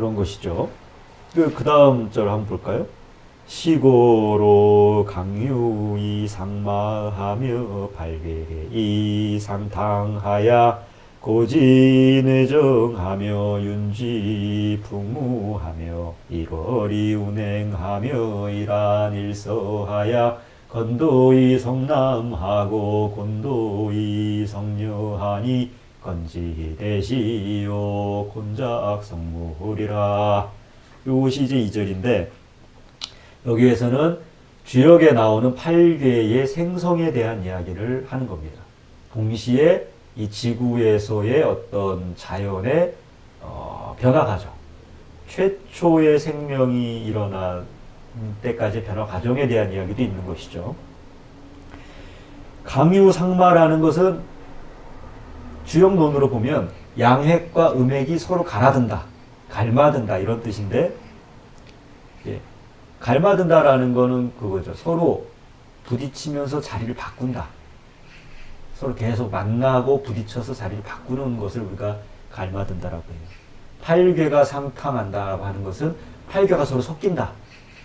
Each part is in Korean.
그런 것이죠. 그 다음 절 한번 볼까요? 시고로 강유이 상마하며 발괴이 상탕하야 고진회정하며 윤지 풍무하며 일월이 운행하며 일안일서하야 건도이 성남하고 곤도이 성녀하니 건지대시요 곤작성무리라. 이것이 이제 2절인데 여기에서는 주역에 나오는 8개의 생성에 대한 이야기를 하는 겁니다. 동시에 이 지구에서의 어떤 자연의 변화 과정, 최초의 생명이 일어난 때까지 변화 과정에 대한 이야기도 있는 것이죠. 강유상마라는 것은 주역론으로 보면 양핵과 음핵이 서로 갈아든다, 갈마든다 이런 뜻인데, 예, 갈마든다라는 거는 그거죠. 서로 부딪히면서 자리를 바꾼다. 서로 계속 만나고 부딪혀서 자리를 바꾸는 것을 우리가 갈마든다라고 해요. 팔괘가 상탕한다라고 하는 것은 팔괘가 서로 섞인다.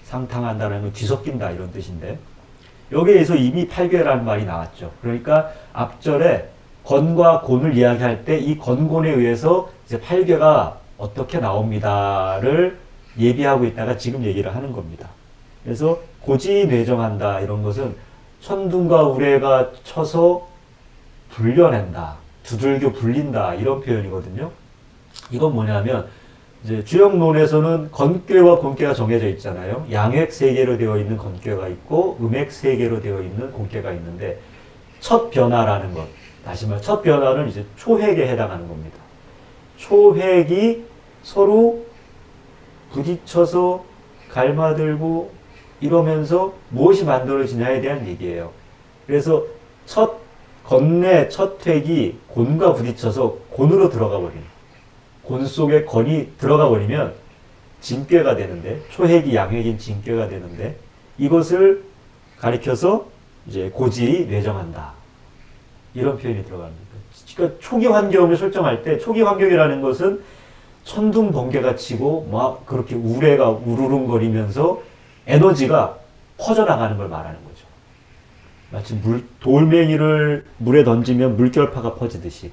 상탕한다라는 건 뒤섞인다 이런 뜻인데, 여기에서 이미 팔괘라는 말이 나왔죠. 그러니까 앞절에 건과 곤을 이야기할 때 이 건곤에 의해서 이제 팔괘가 어떻게 나옵니다를 예비하고 있다가 지금 얘기를 하는 겁니다. 그래서 고지뇌정한다 이런 것은 천둥과 우레가 쳐서 불려낸다, 두들겨 불린다 이런 표현이거든요. 이건 뭐냐면 이제 주역론에서는 건꾀와 곤꾀가 정해져 있잖아요. 양핵 세 개로 되어 있는 건꾀가 있고 음핵 세 개로 되어 있는 곤꾀가 있는데, 첫 변화라는 것, 다시 말해 첫 변화는 이제 초핵에 해당하는 겁니다. 초핵이 서로 부딪혀서 갈마들고 이러면서 무엇이 만들어지냐에 대한 얘기예요. 그래서 건내 첫 획이 곤과 부딪혀서 곤으로 들어가 버리는, 곤 속에 건이 들어가 버리면 진꾀가 되는데, 초핵이 양핵인 진꾀가 되는데, 이것을 가리켜서 이제 고지 뇌정한다 이런 표현이 들어갑니다. 그러니까 초기 환경을 설정할 때, 초기 환경이라는 것은 천둥 번개가 치고 막 그렇게 우레가 우르릉거리면서 에너지가 퍼져나가는 걸 말하는 거죠. 마치 돌멩이를 물에 던지면 물결파가 퍼지듯이,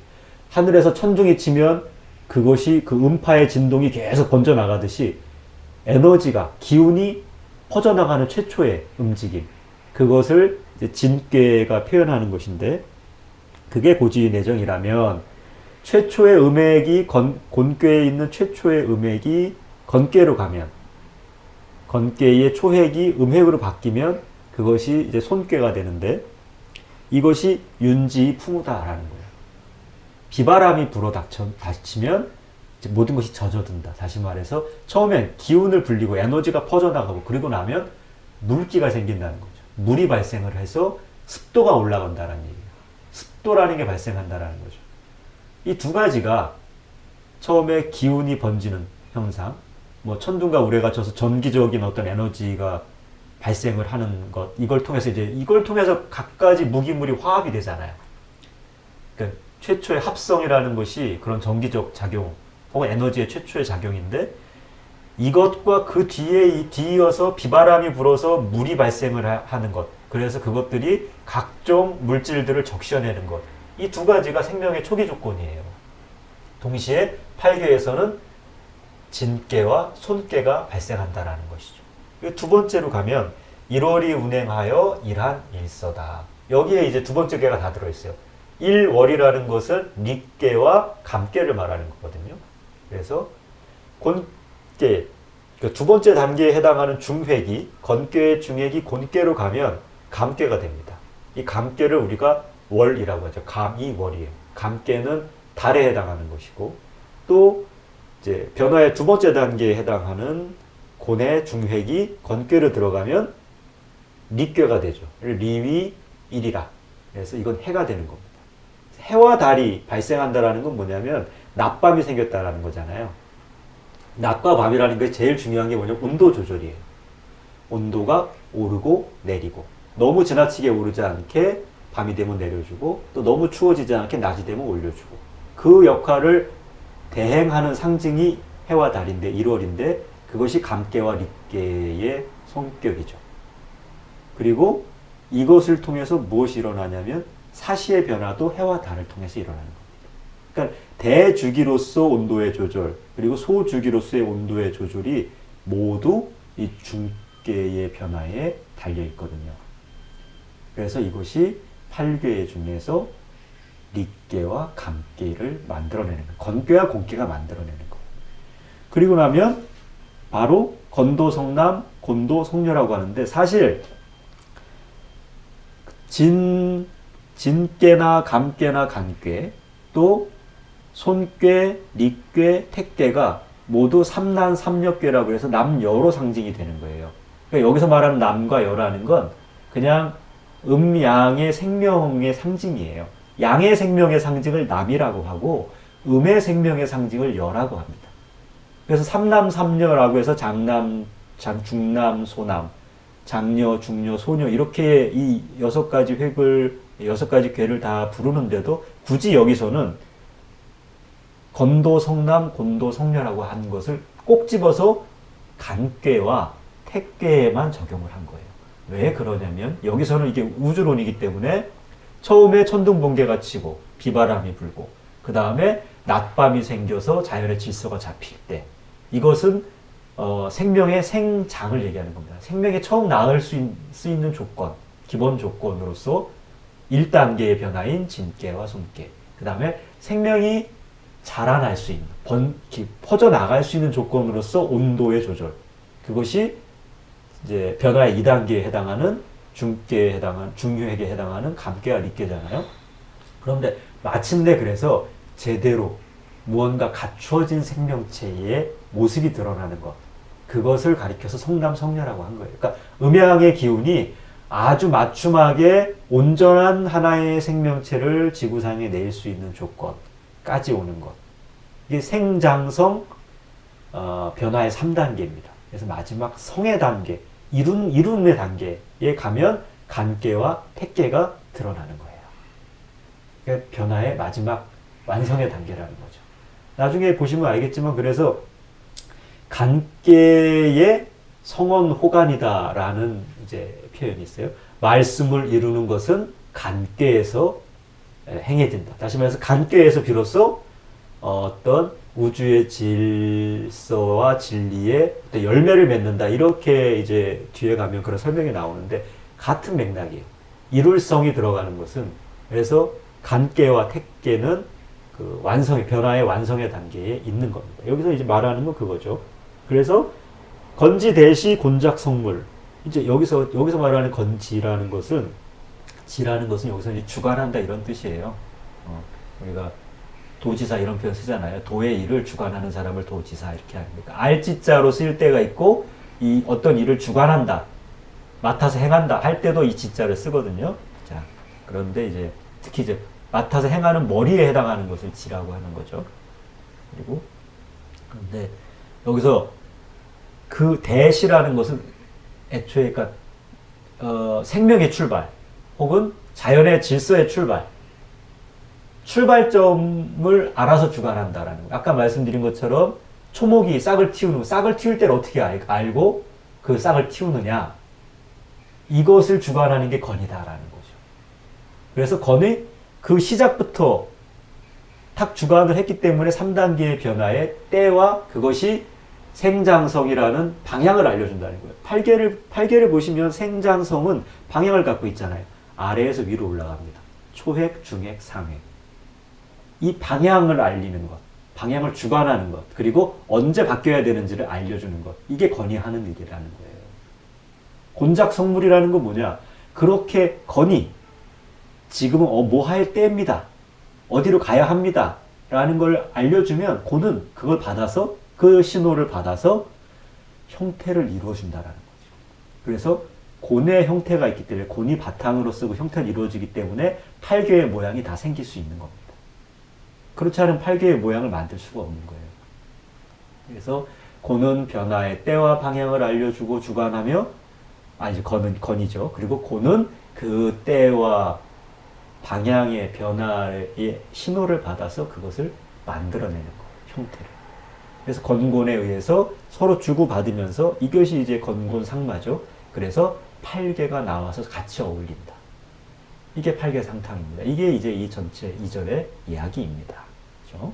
하늘에서 천둥이 치면 그것이 그 음파의 진동이 계속 번져나가듯이 에너지가, 기운이 퍼져나가는 최초의 움직임, 그것을 이제 진꾀가 표현하는 것인데, 그게 고지내정이라면 최초의 음액이 곤꾀에 있는 최초의 음액이 건꾀로 가면, 건꾀의 초핵이 음핵으로 바뀌면 그것이 이제 손꾀가 되는데, 이것이 윤지 풍우다라는 거예요. 비바람이 불어 닥치면 모든 것이 젖어든다. 다시 말해서 처음엔 기운을 불리고 에너지가 퍼져나가고, 그리고 나면 물기가 생긴다는 거죠. 물이 발생을 해서 습도가 올라간다는 얘기예요. 습도라는 게 발생한다는 거죠. 이 두 가지가 처음에 기운이 번지는 현상, 뭐 천둥과 우레가 쳐서 전기적인 어떤 에너지가 발생을 하는 것, 이걸 통해서 각가지 무기물이 화합이 되잖아요. 그러니까 최초의 합성이라는 것이 그런 전기적 작용 혹은 에너지의 최초의 작용인데, 이것과 그 뒤에 뒤이어서 비바람이 불어서 물이 발생을 하는 것, 그래서 그것들이 각종 물질들을 적셔내는 것, 이 두 가지가 생명의 초기 조건이에요. 동시에 팔괘에서는 진꾀와 손꾀가 발생한다라는 것이죠. 두 번째로 가면 1월이 운행하여 일한 일서다. 여기에 이제 두 번째 꾀가 다 들어있어요. 1월이라는 것은 립꾀와 감꾀를 말하는 거거든요. 그래서 곤꾀, 그 두 번째 단계에 해당하는 중획이, 건꾀의 중획이 곤꾀로 가면 감꾀가 됩니다. 이 감꾀를 우리가 월이라고 하죠. 감이 월이에요. 감꾀는 달에 해당하는 것이고, 또 이제 변화의 두 번째 단계에 해당하는 곤의 중획이 건꾀로 들어가면 리꾀가 되죠. 리위 일이라. 그래서 이건 해가 되는 겁니다. 해와 달이 발생한다라는 건 뭐냐면 낮밤이 생겼다라는 거잖아요. 낮과 밤이라는 게 제일 중요한 게 뭐냐면 온도 조절이에요. 온도가 오르고 내리고, 너무 지나치게 오르지 않게 밤이 되면 내려주고, 또 너무 추워지지 않게 낮이 되면 올려주고, 그 역할을 대행하는 상징이 해와 달인데 1월인데 그것이 감깨와 릿깨의 성격이죠. 그리고 이것을 통해서 무엇이 일어나냐면 사시의 변화도 해와 달을 통해서 일어나는 겁니다. 그러니까 대주기로서 온도의 조절 그리고 소주기로서의 온도의 조절이 모두 이 중계의 변화에 달려 있거든요. 그래서 이것이 8궤 중에서 릿궤와 감궤를 만들어내는 거예요. 건궤와 공궤가 만들어내는 거예요. 그리고 나면 바로 건도성남, 곤도성녀라고 하는데 사실 진궤나 감궤나 간궤 또 손궤, 릿궤, 택궤가 모두 삼난 삼력궤라고 해서 남여로 상징이 되는 거예요. 그러니까 여기서 말하는 남과 여라는 건 그냥 음양의 생명의 상징이에요. 양의 생명의 상징을 남이라고 하고 음의 생명의 상징을 여라고 합니다. 그래서 삼남 삼녀라고 해서 장남, 중남, 소남, 장녀, 중녀, 소녀 이렇게 이 6가지 획을 6가지 궤를 다 부르는데도 굳이 여기서는 건도 성남, 곤도 성녀라고 한 것을 꼭 집어서 간궤와 택궤에만 적용을 한 거예요. 왜 그러냐면 여기서는 이게 우주론이기 때문에 처음에 천둥번개가 치고 비바람이 불고 그 다음에 낮밤이 생겨서 자연의 질서가 잡힐 때 이것은 생명의 생장을 얘기하는 겁니다. 생명이 처음 나을 수 있는 조건, 기본 조건으로서 1단계의 변화인 진궤와 손궤 그 다음에 생명이 자라날 수 있는, 퍼져나갈 수 있는 조건으로서 온도의 조절. 그것이 이제 변화의 2단계에 해당하는 중궤에 해당하는, 중효액에 해당하는 감궤와 릿궤잖아요. 그런데 마침내 그래서 제대로 무언가 갖추어진 생명체의 모습이 드러나는 것. 그것을 가리켜서 성남성녀라고 한 거예요. 그러니까 음양의 기운이 아주 맞춤하게 온전한 하나의 생명체를 지구상에 낼 수 있는 조건까지 오는 것. 이게 생장성 변화의 3단계입니다. 그래서 마지막 성의 단계, 이룬의 단계에 가면 간궤와 택궤가 드러나는 거예요. 그러니까 변화의 마지막 완성의 단계라는 거죠. 나중에 보시면 알겠지만 그래서 간궤의 성원 호간이다라는 이제 표현이 있어요. 말씀을 이루는 것은 간궤에서 행해진다. 다시 말해서 간궤에서 비로소 어떤 우주의 질서와 진리의 어떤 열매를 맺는다. 이렇게 이제 뒤에 가면 그런 설명이 나오는데 같은 맥락이에요. 이룰성이 들어가는 것은 그래서 간궤와 택궤는 그 완성의 변화의 완성의 단계에 있는 겁니다. 여기서 이제 말하는 건 그거죠. 그래서 건지대시 곤작성물 이제 여기서 말하는 건지라는 것은 지라는 것은 여기서 이제 주관한다 이런 뜻이에요. 우리가 도지사 이런 표현 쓰잖아요. 도의 일을 주관하는 사람을 도지사 이렇게 합니다. 알지자로 쓸 때가 있고 이 어떤 일을 주관한다, 맡아서 행한다 할 때도 이 지자를 쓰거든요. 자, 그런데 이제 특히 이제 맡아서 행하는 머리에 해당하는 것을 지라고 하는 거죠. 그리고 그런데 여기서 그 대시라는 것은 애초에 그러니까 생명의 출발 혹은 자연의 질서의 출발점을 알아서 주관한다라는 거예요. 아까 말씀드린 것처럼 초목이 싹을 틔울 때를 어떻게 알고 그 싹을 틔우느냐 이것을 주관하는 게 건이다라는 거죠. 그래서 건이 그 시작부터 탁 주관을 했기 때문에 3단계의 변화의 때와 그것이 생장성이라는 방향을 알려준다는 거예요. 8개를 보시면 생장성은 방향을 갖고 있잖아요. 아래에서 위로 올라갑니다. 초획, 중획, 상획. 이 방향을 알리는 것, 방향을 주관하는 것, 그리고 언제 바뀌어야 되는지를 알려주는 것. 이게 건의하는 일이라는 거예요. 곤작성물이라는 건 뭐냐? 그렇게 건의, 지금은 뭐 할 때입니다. 어디로 가야 합니다. 라는 걸 알려주면 곤은 그걸 받아서 그 신호를 받아서 형태를 이루어준다라는 거죠. 그래서 곤의 형태가 있기 때문에 곤이 바탕으로 쓰고 형태를 이루어지기 때문에 8개의 모양이 다 생길 수 있는 겁니다. 그렇지 않으면 8개의 모양을 만들 수가 없는 거예요. 그래서 곤은 변화의 때와 방향을 알려주고 주관하며 이제 건이죠. 그리고 곤은 그 때와 방향의 변화의 신호를 받아서 그것을 만들어내는 거예요. 형태를. 그래서 건곤에 의해서 서로 주고받으면서 이것이 이제 건곤상마죠. 그래서 팔계가 나와서 같이 어울린다. 이게 팔계상탕입니다. 이게 이제 이 전체 이절의 이야기입니다. 그렇죠?